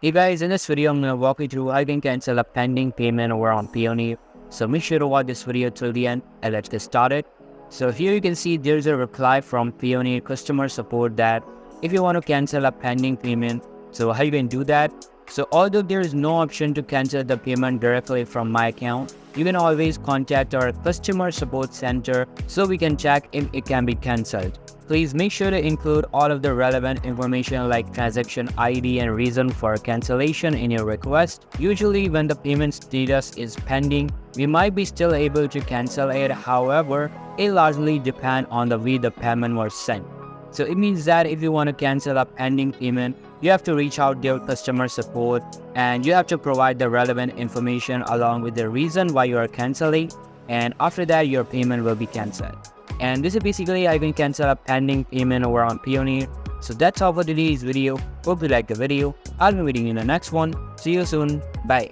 Hey guys, in this video, I'm going to walk you through how you can cancel a pending payment over on Payoneer. So make sure to watch this video till the end and let's get started. So here you can see there's a reply from Payoneer customer support that if you want to cancel a pending payment, so how you can do that. So although there is no option to cancel the payment directly from my account, you can always contact our customer support center so we can check if it can be cancelled. Please make sure to include all of the relevant information like transaction ID and reason for cancellation in your request. Usually when the payment status is pending, we might be still able to cancel it. However, it largely depends on the way the payment was sent. So it means that if you want to cancel a pending payment, you have to reach out to your customer support and you have to provide the relevant information along with the reason why you are canceling, and after that your payment will be cancelled. And this is basically how you can cancel a pending payment over on Payoneer. So that's all for today's video. Hope you liked the video. I'll be meeting you in the next one. See you soon. Bye.